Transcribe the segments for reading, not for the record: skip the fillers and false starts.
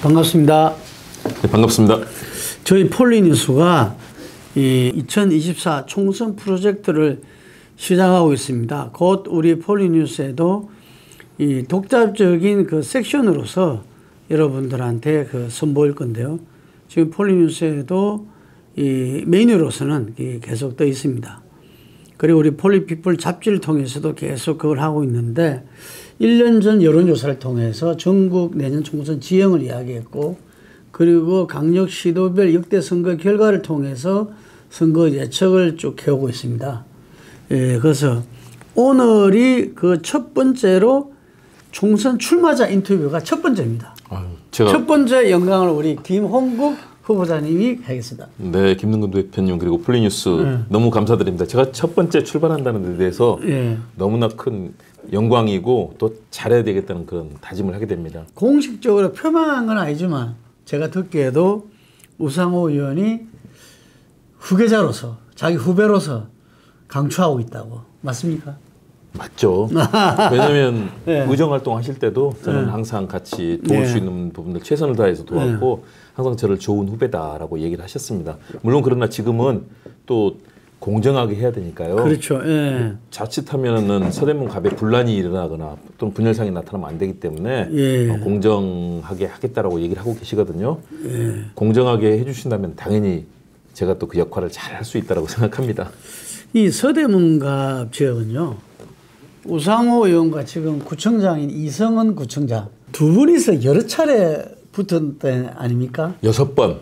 반갑습니다. 네, 반갑습니다. 저희 폴리뉴스가 이 2024 총선 프로젝트를 시작하고 있습니다. 곧 우리 폴리뉴스에도 이 독자적인 그 섹션으로서 여러분들한테 선보일 건데요. 지금 폴리뉴스에도 이 메뉴로서는 계속 떠 있습니다. 그리고 우리 폴리피플 잡지를 통해서도 계속 그걸 하고 있는데 1년 전 여론조사를 통해서 전국 내년 총선 지형을 이야기했고, 그리고 각력 시도별 역대 선거 결과를 통해서 선거 예측을 쭉 해오고 있습니다. 예, 그래서 오늘이 그 첫 번째로 총선 출마자 인터뷰가 첫 번째입니다. 첫 번째 영광을 우리 김홍국 후보자님이 하겠습니다. 네, 김능근 대표님 그리고 폴리뉴스 너무 감사드립니다. 제가 첫 번째 출발한다는 데 대해서 너무나 큰 영광이고 또 잘해야 되겠다는 그런 다짐을 하게 됩니다. 공식적으로 표명한 건 아니지만 제가 듣기에도 우상호 의원이 후계자로서, 자기 후배로서 강추하고 있다고. 맞습니까? 맞죠. 왜냐하면 의정활동 하실 때도 저는 항상 같이 도울 수 있는 부분들 최선을 다해서 도왔고 항상 저를 좋은 후배다라고 얘기를 하셨습니다. 물론 그러나 지금은 또 공정하게 해야 되니까요. 그렇죠. 자칫하면은 서대문 갑에 분란이 일어나거나 또는 분열상이 나타나면 안 되기 때문에 공정하게 하겠다라고 얘기를 하고 계시거든요. 공정하게 해주신다면 당연히 제가 또 그 역할을 잘 할 수 있다라고 생각합니다. 이 서대문갑 지역은요, 우상호 의원과 지금 구청장인 이성은 구청장 두 분이서 여러 차례 붙은 때 아닙니까? 6번을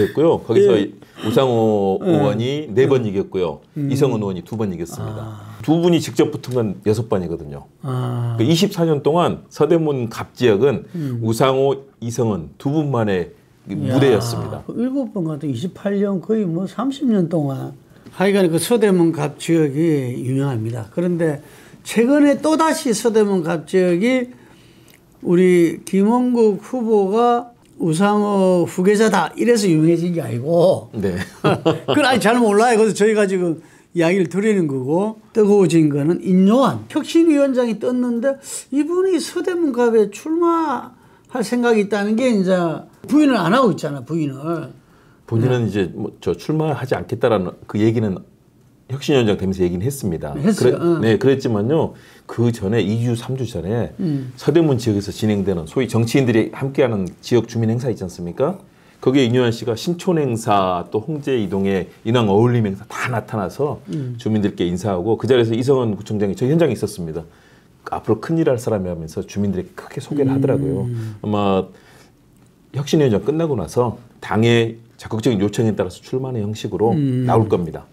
했고요. 거기서 우상호 의원이 4번 이겼고요. 이성은 의원이 2번 이겼습니다. 두 분이 직접 붙은 건 6번이거든요. 그러니까 24년 동안 서대문 갑 지역은 우상호, 이성은 두 분만의 무대였습니다. 7번 같은 28년 거의 뭐 30년 동안 하여간 그 서대문 갑 지역이 유명합니다. 그런데 최근에 또다시 서대문 갑 지역이 우리 김홍국 후보가 우상호 후계자다 이래서 유명해진 게 아니고 그건 아직 잘 몰라요. 그래서 저희가 지금 이야기를 드리는 거고, 뜨거워진 거는 인요한 혁신위원장이 떴는데 이분이 서대문 갑에 출마할 생각이 있다는 게 이제 부인을 안 하고 있잖아. 본인은 이제 저 출마하지 않겠다라는 그 얘기는 혁신위원장 되면서 얘기는 했습니다. 그랬지만요. 그 전에 2주, 3주 전에 서대문 지역에서 진행되는 소위 정치인들이 함께하는 지역 주민 행사 있지 않습니까? 거기에 인요한 씨가 신촌 행사 또 홍제 이동의 인왕 어울림 행사 다 나타나서 주민들께 인사하고 그 자리에서 이성은 구청장이 저 현장에 있었습니다. 앞으로 큰일 할 사람이 하면서 주민들에게 크게 소개를 하더라고요. 아마 혁신위원장 끝나고 나서 당의 적극적인 요청에 따라서 출마하는 형식으로 나올 겁니다.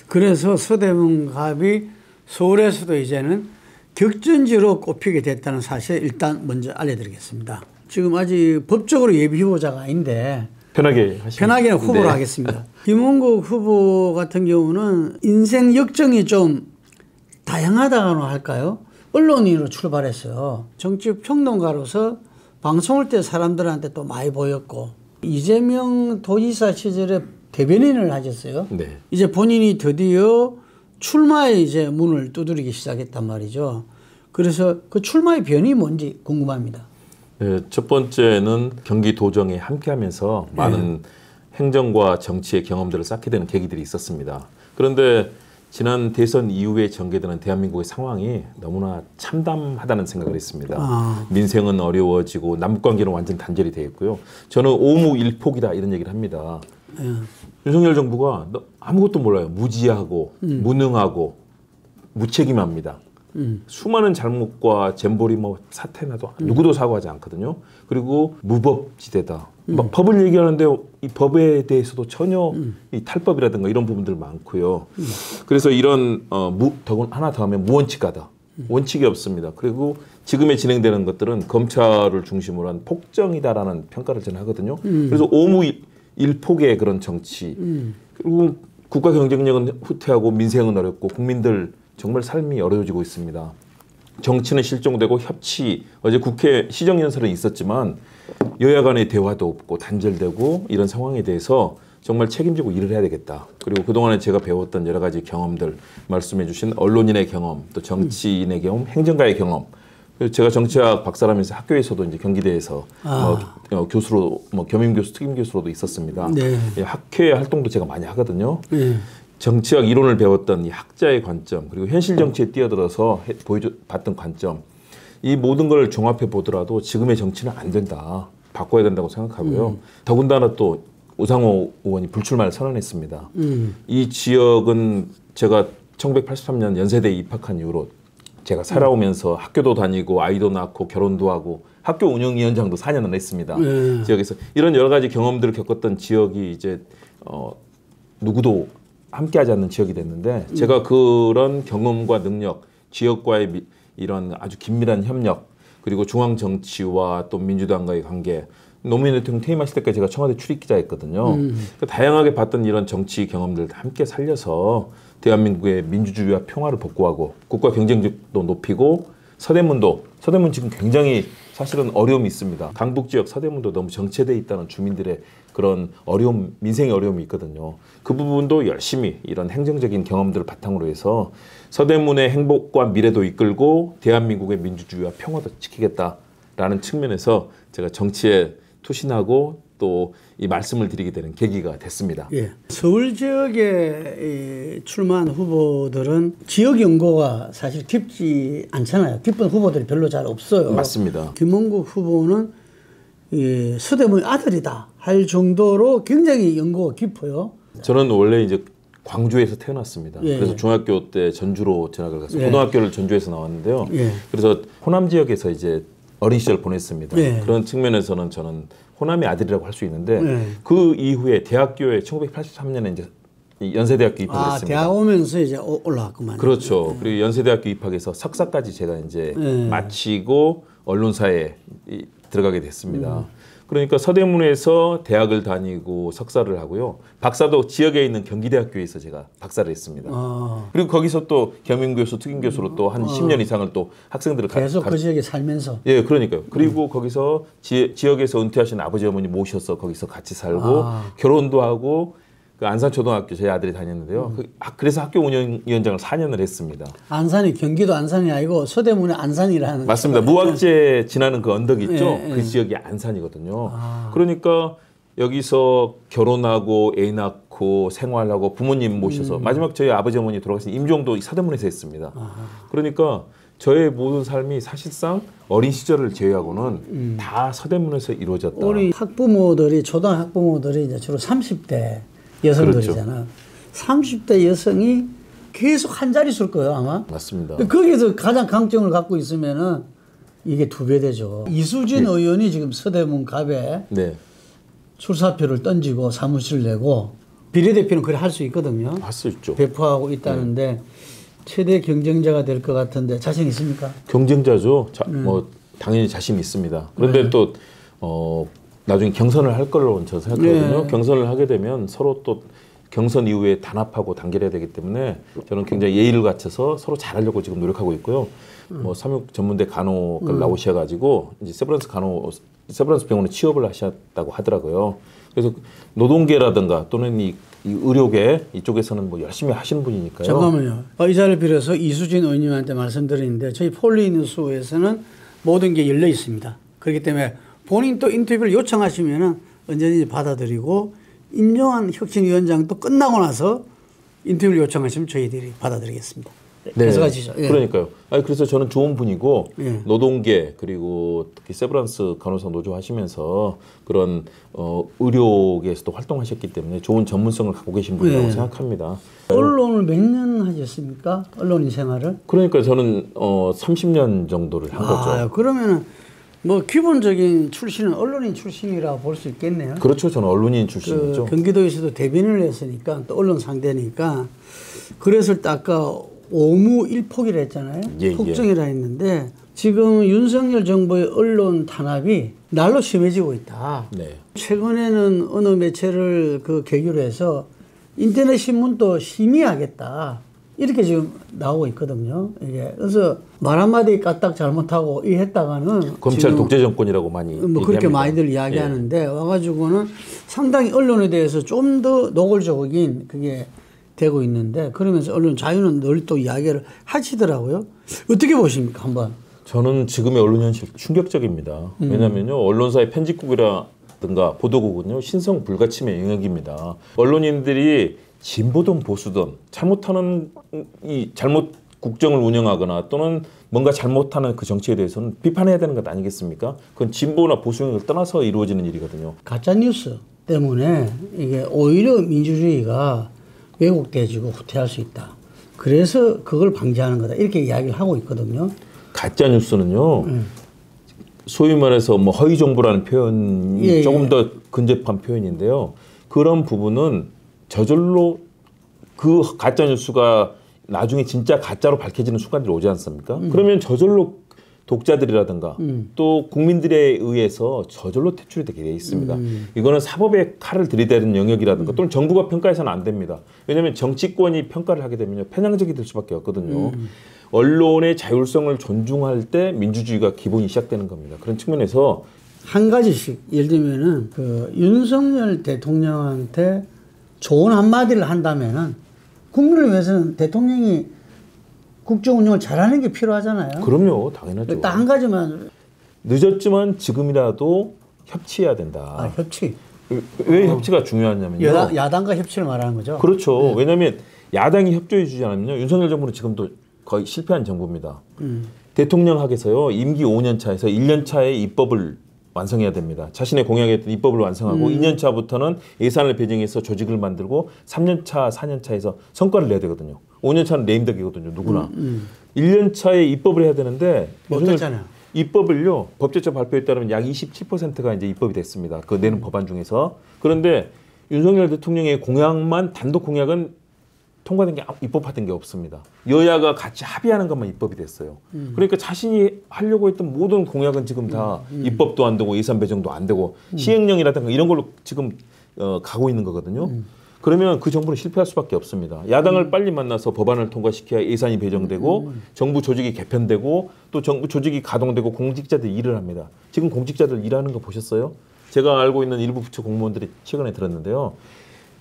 그래서 서대문 갑이 서울에서도 이제는 격전지로 꼽히게 됐다는 사실 일단 먼저 알려드리겠습니다. 지금 아직 법적으로 예비 후보자가 아닌데 편하게 후보로 하겠습니다. 김홍국 후보 같은 경우는 인생 역정이 좀 다양하다고 할까요? 언론인으로 출발했어요. 정치 평론가로서 방송할 때 사람들한테 또 많이 보였고, 이재명 도지사 시절에 대변인을 하셨어요. 이제 본인이 드디어 출마의 이제 문을 두드리기 시작했단 말이죠. 그래서 그 출마의 변이 뭔지 궁금합니다. 네, 첫 번째는 경기도정에 함께하면서 많은 행정과 정치의 경험들을 쌓게 되는 계기들이 있었습니다. 그런데 지난 대선 이후에 전개되는 대한민국의 상황이 너무나 참담하다는 생각을 했습니다. 민생은 어려워지고 남북관계는 완전 단절이 되어 있고요. 저는 오무일폭이다 이런 얘기를 합니다. 윤석열 정부가 아무것도 몰라요. 무지하고 무능하고 무책임합니다. 수많은 잘못과 잼버리 사태나도 누구도 사과하지 않거든요. 그리고 무법지대다. 법을 얘기하는데 이 법에 대해서도 전혀 이 탈법이라든가 이런 부분들 많고요. 그래서 이런 하나 더 하면 무원칙하다. 원칙이 없습니다. 그리고 지금에 진행되는 것들은 검찰을 중심으로 한 폭정이다라는 평가를 저는 하거든요. 그래서 오무일폭의 그런 정치. 그리고 국가 경쟁력은 후퇴하고 민생은 어렵고 국민들 정말 삶이 어려워지고 있습니다. 정치는 실종되고 협치, 어제 국회 시정연설은 있었지만 여야 간의 대화도 없고 단절되고 이런 상황에 대해서 정말 책임지고 일을 해야 되겠다. 그리고 그동안에 제가 배웠던 여러 가지 경험들, 말씀해 주신 언론인의 경험, 또 정치인의 경험, 행정가의 경험, 제가 정치학 박사라면서 학교에서도 이제 경기대에서 교수로 겸임 교수, 특임 교수로도 있었습니다. 네. 학회 활동도 제가 많이 하거든요. 네. 정치학 이론을 배웠던 이 학자의 관점, 그리고 현실 정치에 뛰어들어서 봤던 관점, 이 모든 걸 종합해 보더라도 지금의 정치는 안 된다, 바꿔야 된다고 생각하고요. 더군다나 또 우상호 의원이 불출마를 선언했습니다. 이 지역은 제가 1983년 연세대에 입학한 이후로 제가 살아오면서 학교도 다니고 아이도 낳고 결혼도 하고 학교 운영위원장도 4년을 했습니다. 지역에서 이런 여러 가지 경험들을 겪었던 지역이 이제 누구도 함께하지 않는 지역이 됐는데, 제가 그런 경험과 능력, 지역과의 이런 아주 긴밀한 협력, 그리고 중앙 정치와 또 민주당과의 관계, 노무현 대통령 퇴임하실 때까지 제가 청와대 출입기자였거든요. 그러니까 다양하게 봤던 이런 정치 경험들을 함께 살려서 대한민국의 민주주의와 평화를 복구하고 국가 경쟁력도 높이고, 서대문 지금 굉장히 사실은 어려움이 있습니다. 강북 지역 서대문도 너무 정체돼 있다는 주민들의 그런 어려움, 민생의 어려움이 있거든요. 그 부분도 열심히 이런 행정적인 경험들을 바탕으로 해서 서대문의 행복과 미래도 이끌고 대한민국의 민주주의와 평화도 지키겠다라는 측면에서 제가 정치에 투신하고 또 이 말씀을 드리게 되는 계기가 됐습니다. 예. 서울 지역에 출마한 후보들은 지역 연고가 사실 깊지 않잖아요. 깊은 후보들이 별로 잘 없어요. 맞습니다. 김원국 후보는 서대문의 아들이다 할 정도로 굉장히 연고가 깊어요. 저는 원래 이제 광주에서 태어났습니다. 예. 그래서 중학교 때 전주로 전학을 가서 예. 고등학교를 전주에서 나왔는데요. 예. 그래서 호남 지역에서 이제 어린 시절 보냈습니다. 예. 그런 측면에서는 저는 호남의 아들이라고 할 수 있는데, 예. 그 이후에 대학교에 1983년에 이제 연세대학교 입학을 했습니다. 대학 오면서 이제 올라왔구만. 그렇죠. 그리고 연세대학교 입학해서 석사까지 제가 이제 마치고 언론사에 들어가게 됐습니다. 그러니까 서대문에서 대학을 다니고 석사를 하고요. 박사도 지역에 있는 경기대학교에서 제가 박사를 했습니다. 그리고 거기서 또 겸임교수, 특임교수로 또 한 10년 이상을 또 학생들을 계속 그 지역에 살면서. 예, 그러니까요. 그리고 거기서 지역에서 은퇴하신 아버지 어머니 모셔서 거기서 같이 살고 결혼도 하고, 그 안산초등학교 제 아들이 다녔는데요. 그래서 학교 운영위원장을 4년을 했습니다. 안산이 경기도 안산이 아니고 서대문의 안산이라는. 맞습니다. 무학재 지나는 그 언덕 있죠. 그 지역이 안산이거든요. 그러니까 여기서 결혼하고 애 낳고 생활하고 부모님 모셔서 마지막 저희 아버지 어머니 돌아가신 임종도 서대문에서 했습니다. 그러니까 저의 모든 삶이 사실상 어린 시절을 제외하고는 다 서대문에서 이루어졌다. 우리 학부모들이 초등학부모들이 이제 주로 30대 여성들이잖아. 그렇죠. 30대 여성이 계속 한 자릿수일 거예요, 아마. 맞습니다. 거기서 가장 강점을 갖고 있으면은 이게 2배 되죠. 이수진 의원이 지금 서대문 갑에 출사표를 던지고 사무실을 내고, 비례대표는 그래 할 수 있거든요. 할 수 있죠. 배포하고 있다는데 최대 경쟁자가 될 것 같은데 자신 있습니까? 경쟁자죠. 뭐 당연히 자신 있습니다. 그런데 또 나중에 경선을 할 걸로 저는 생각하거든요. 경선을 하게 되면 서로 또 경선 이후에 단합하고 단결해야 되기 때문에 저는 굉장히 예의를 갖춰서 서로 잘하려고 지금 노력하고 있고요. 뭐 삼육 전문대 간호가 나오셔가지고 이제 세브란스 병원에 취업을 하셨다고 하더라고요. 그래서 노동계라든가 또는 이 의료계 이쪽에서는 뭐 열심히 하시는 분이니까요. 잠깐만요. 이 자리를 빌어서 이수진 의원님한테 말씀드리는데, 저희 폴리뉴스에서는 모든 게 열려 있습니다. 그렇기 때문에 본인 또 인터뷰를 요청하시면은 언제든지 받아들이고, 임종환 혁신위원장도 끝나고 나서 인터뷰를 요청하시면 저희들이 받아드리겠습니다. 계속 하시죠. 그러니까요. 그래서 저는 좋은 분이고, 노동계 그리고 특히 세브란스 간호사 노조 하시면서 그런 의료계에서도 활동하셨기 때문에 좋은 전문성을 갖고 계신 분이라고 생각합니다. 언론을 몇 년 하셨습니까? 언론인 생활을? 그러니까 저는 30년 정도를 한 거죠. 그러면은 뭐 기본적인 출신은 언론인 출신이라고 볼 수 있겠네요. 그렇죠. 저는 언론인 출신이죠. 경기도에서도 대변인을 했으니까 또 언론 상대니까. 그래서 아까 오무일폭이라 했잖아요. 폭정이라 했는데 지금 윤석열 정부의 언론 탄압이 날로 심해지고 있다. 최근에는 어느 매체를 그 계기로 해서 인터넷 신문도 심의하겠다. 이렇게 지금 나오고 있거든요. 이게 그래서 말 한마디 까딱 잘못하고 했다가는 검찰 독재 정권이라고 많이 뭐 그렇게 많이들 이야기하는데 와가지고는 상당히 언론에 대해서 좀 더 노골적인 그게 되고 있는데, 그러면서 언론 자유는 늘 또 이야기를 하시더라고요. 어떻게 보십니까, 한번? 저는 지금의 언론 현실 충격적입니다. 왜냐하면요, 언론사의 편집국이라든가 보도국은요, 신성 불가침의 영역입니다. 언론인들이 진보든 보수든 잘못하는 이 잘못 국정을 운영하거나 또는 뭔가 잘못하는 그 정치에 대해서는 비판해야 되는 것 아니겠습니까? 그건 진보나 보수 영역을 떠나서 이루어지는 일이거든요. 가짜 뉴스 때문에 이게 오히려 민주주의가 왜곡돼지고 후퇴할 수 있다. 그래서 그걸 방지하는 거다. 이렇게 이야기를 하고 있거든요. 가짜 뉴스는요. 소위 말해서 뭐 허위 정보라는 표현이 조금 더 근접한 표현인데요. 그런 부분은 저절로 그 가짜 뉴스가 나중에 진짜 가짜로 밝혀지는 순간들이 오지 않습니까? 그러면 저절로 독자들이라든가 또 국민들에 의해서 저절로 퇴출이 되게 돼 있습니다. 이거는 사법의 칼을 들이대는 영역이라든가 또는 정부가 평가해서는 안 됩니다. 왜냐하면 정치권이 평가를 하게 되면 편향적이 될 수밖에 없거든요. 언론의 자율성을 존중할 때 민주주의가 기본이 시작되는 겁니다. 그런 측면에서 한 가지씩 예를 들면은 그 윤석열 대통령한테 좋은 한마디를 한다면은 국민을 위해서는 대통령이 국정 운영을 잘하는 게 필요하잖아요. 그럼요, 당연하죠. 딱 한 가지만 늦었지만 지금이라도 협치해야 된다. 아, 협치. 왜 협치가 중요하냐면요. 야당과 협치를 말하는 거죠. 그렇죠. 네. 왜냐하면 야당이 협조해주지 않으면요, 윤석열 정부는 지금도 거의 실패한 정부입니다. 대통령학에서요, 임기 5년 차에서 1년 차에 입법을 완성해야 됩니다. 자신의 공약했던 입법을 완성하고 2년 차부터는 예산을 배정해서 조직을 만들고 3년 차, 4년 차에서 성과를 내야 되거든요. 5년 차는 레임덕이거든요. 누구나. 1년 차에 입법을 해야 되는데 못했잖아요. 입법을요, 법제처 발표에 따르면 약 27%가 이제 입법이 됐습니다. 그 내는 법안 중에서. 그런데 윤석열 대통령의 공약만, 단독 공약은 통과된 게 입법화된 게 없습니다. 여야가 같이 합의하는 것만 입법이 됐어요. 그러니까 자신이 하려고 했던 모든 공약은 지금 다 입법도 안 되고 예산 배정도 안 되고 시행령이라든가 이런 걸로 지금 가고 있는 거거든요. 그러면 그 정부는 실패할 수밖에 없습니다. 야당을 빨리 만나서 법안을 통과시켜야 예산이 배정되고 정부 조직이 개편되고 또 정부 조직이 가동되고 공직자들이 일을 합니다. 지금 공직자들 일하는 거 보셨어요? 제가 알고 있는 일부 부처 공무원들이 최근에 들었는데요.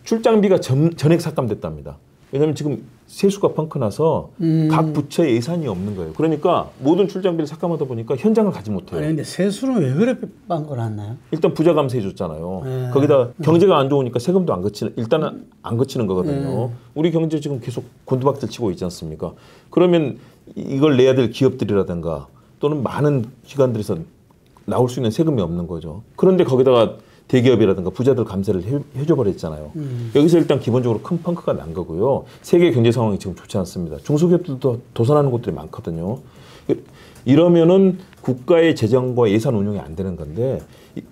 출장비가 전액 삭감됐답니다. 왜냐하면 지금 세수가 펑크 나서 각 부처에 예산이 없는 거예요. 그러니까 모든 출장비를 삭감하다 보니까 현장을 가지 못해요. 아니 근데 세수는 왜 그래 빵거놨나요? 일단 부자 감세해 줬잖아요. 거기다 경제가 안 좋으니까 세금도 안 거치는, 일단은 안 거치는 거거든요. 우리 경제 지금 계속 곤두박질 치고 있지 않습니까? 그러면 이걸 내야 될 기업들이라든가 또는 많은 기관들에서 나올 수 있는 세금이 없는 거죠. 그런데 거기다가 대기업이라든가 부자들 감세를 해줘버렸잖아요. 여기서 일단 기본적으로 큰 펑크가 난 거고요. 세계 경제 상황이 지금 좋지 않습니다. 중소기업들도 도산하는 곳들이 많거든요. 이러면은 국가의 재정과 예산 운용이 안 되는 건데,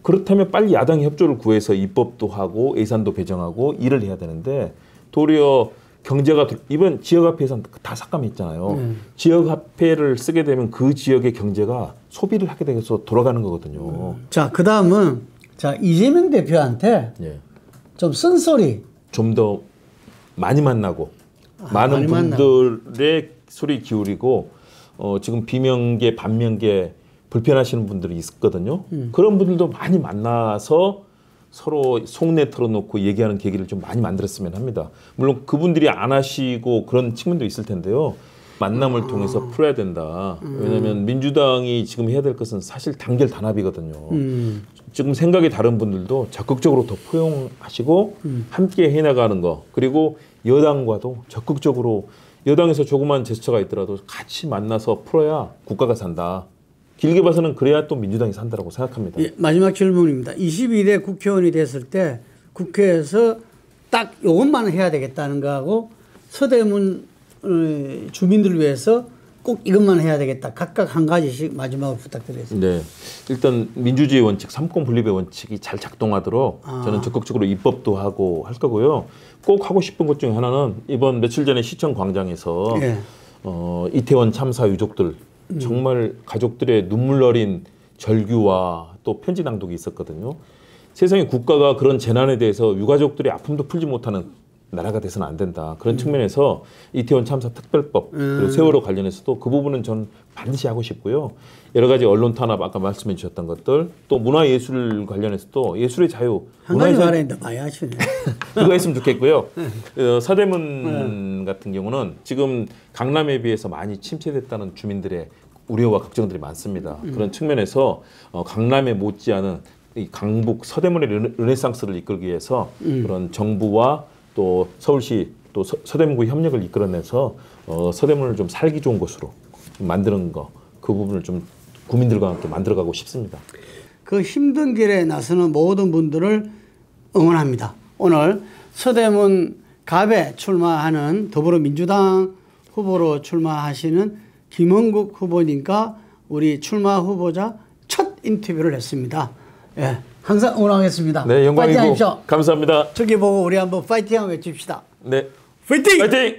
그렇다면 빨리 야당이 협조를 구해서 입법도 하고 예산도 배정하고 일을 해야 되는데, 도리어 경제가 이번 지역화폐 예산 다 삭감했잖아요. 지역화폐를 쓰게 되면 그 지역의 경제가 소비를 하게 돼서 돌아가는 거거든요. 자, 그 다음은 자, 이재명 대표한테 좀 쓴소리 좀 더 많이 만나고 많은 분들의 소리 기울이고 지금 비명계 반명계 불편하시는 분들이 있거든요. 그런 분들도 많이 만나서 서로 속내 털어놓고 얘기하는 계기를 좀 많이 만들었으면 합니다. 물론 그분들이 안 하시고 그런 측면도 있을 텐데요. 만남을 통해서 풀어야 된다. 왜냐하면 민주당이 지금 해야 될 것은 사실 단결 단합이거든요. 지금 생각이 다른 분들도 적극적으로 더 포용하시고 함께 해나가는 거. 그리고 여당과도 적극적으로 여당에서 조그만 제스처가 있더라도 같이 만나서 풀어야 국가가 산다. 길게 봐서는 그래야 또 민주당이 산다라고 생각합니다. 예, 마지막 질문입니다. 22대 국회의원이 됐을 때 국회에서 딱 이것만 해야 되겠다는 거하고 서대문 주민들을 위해서 꼭 이것만 해야 되겠다. 각각 한 가지씩 마지막으로 부탁드리겠습니다. 네, 일단 민주주의 원칙, 삼권 분립의 원칙이 잘 작동하도록 저는 적극적으로 입법도 하고 할 거고요. 꼭 하고 싶은 것 중에 하나는 이번 며칠 전에 시청 광장에서 이태원 참사 유족들 정말 가족들의 눈물 어린 절규와 또 편지 낭독이 있었거든요. 세상에 국가가 그런 재난에 대해서 유가족들의 아픔도 풀지 못하는 나라가 돼서는 안 된다. 그런 측면에서 이태원 참사 특별법 그리고 세월호 관련해서도 그 부분은 저는 반드시 하고 싶고요. 여러 가지 언론 탄압 아까 말씀해 주셨던 것들 또 문화예술 관련해서도 예술의 자유 한 가지 말했는데 많이 하시네. 그거 했으면 좋겠고요. 서대문 같은 경우는 지금 강남에 비해서 많이 침체됐다는 주민들의 우려와 걱정들이 많습니다. 그런 측면에서 강남에 못지않은 이 강북 서대문의 르네상스를 이끌기 위해서 그런 정부와 또 서울시 또 서대문구 협력을 이끌어내서 서대문을 좀 살기 좋은 곳으로 만드는 거, 그 부분을 좀 국민들과 함께 만들어가고 싶습니다. 그 힘든 길에 나서는 모든 분들을 응원합니다. 오늘 서대문 갑에 출마하는 더불어민주당 후보로 출마하시는 김원국 후보님과 우리 출마 후보자 첫 인터뷰를 했습니다. 예, 항상 응원하겠습니다. 네, 영광이고 파이팅 하십시오. 감사합니다. 저기 보고 우리 한번 파이팅 한번 외칩시다. 네, 파이팅! 파이팅!